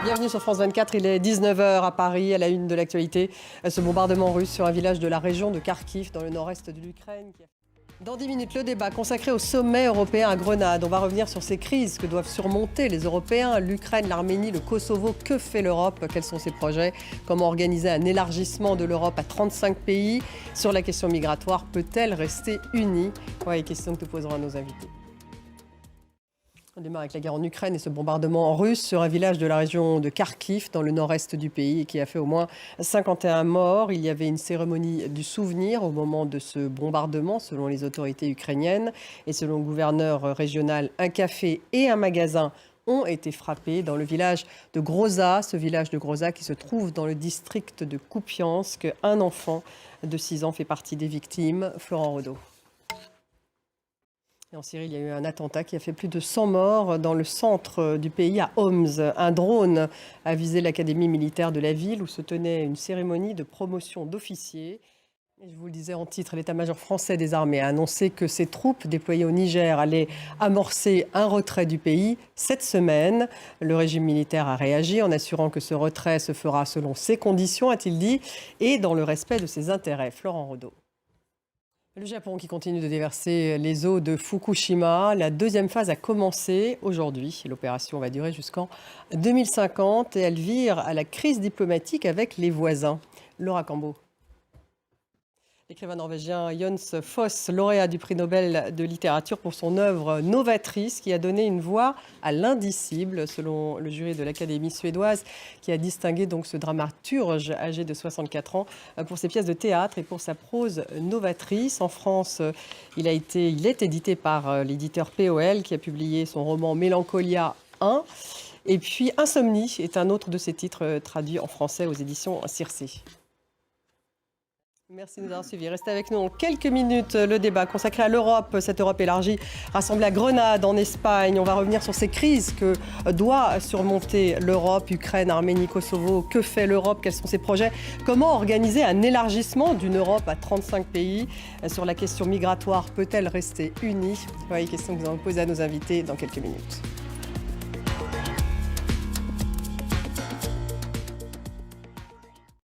Bienvenue sur France 24, il est 19h à Paris, à la une de l'actualité. Ce bombardement russe sur un village de la région de Kharkiv, dans le nord-est de l'Ukraine. Dans 10 minutes, le débat consacré au sommet européen à Grenade. On va revenir sur ces crises que doivent surmonter les Européens, l'Ukraine, l'Arménie, le Kosovo. Que fait l'Europe? Quels sont ses projets? Comment organiser un élargissement de l'Europe à 35 pays? Sur la question migratoire, peut-elle rester unie? Voilà les questions que nous poserons à nos invités. On démarre avec la guerre en Ukraine et ce bombardement russe sur un village de la région de Kharkiv, dans le nord-est du pays, et qui a fait au moins 51 morts. Il y avait une cérémonie du souvenir au moment de ce bombardement, selon les autorités ukrainiennes. Et selon le gouverneur régional, un café et un magasin ont été frappés dans le village de Groza. Ce village de Groza qui se trouve dans le district de Kupiansk. Un enfant de 6 ans fait partie des victimes. Florent Rodeau. Et en Syrie, il y a eu un attentat qui a fait plus de 100 morts dans le centre du pays, à Homs. Un drone a visé l'académie militaire de la ville où se tenait une cérémonie de promotion d'officiers. Et je vous le disais en titre, l'état-major français des armées a annoncé que ses troupes déployées au Niger allaient amorcer un retrait du pays cette semaine. Le régime militaire a réagi en assurant que ce retrait se fera selon ses conditions, a-t-il dit, et dans le respect de ses intérêts. Florent Rodeau. Le Japon qui continue de déverser les eaux de Fukushima. La deuxième phase a commencé aujourd'hui. L'opération va durer jusqu'en 2050 et elle vire à la crise diplomatique avec les voisins. Laura Cambo. L'écrivain norvégien Jens Foss, lauréat du prix Nobel de littérature pour son œuvre novatrice qui a donné une voix à l'indicible, selon le jury de l'Académie suédoise, qui a distingué donc ce dramaturge âgé de 64 ans pour ses pièces de théâtre et pour sa prose novatrice. En France, il est édité par l'éditeur POL qui a publié son roman Mélancolia 1. Et puis Insomnie est un autre de ses titres traduits en français aux éditions Circé. Merci de nous avoir suivis. Restez avec nous en quelques minutes. Le débat consacré à l'Europe, cette Europe élargie, rassemblée à Grenade en Espagne. On va revenir sur ces crises que doit surmonter l'Europe, Ukraine, Arménie, Kosovo. Que fait l'Europe? Quels sont ses projets? Comment organiser un élargissement d'une Europe à 35 pays? Sur la question migratoire, peut-elle rester unie? Voilà les questions que nous allons poser à nos invités dans quelques minutes.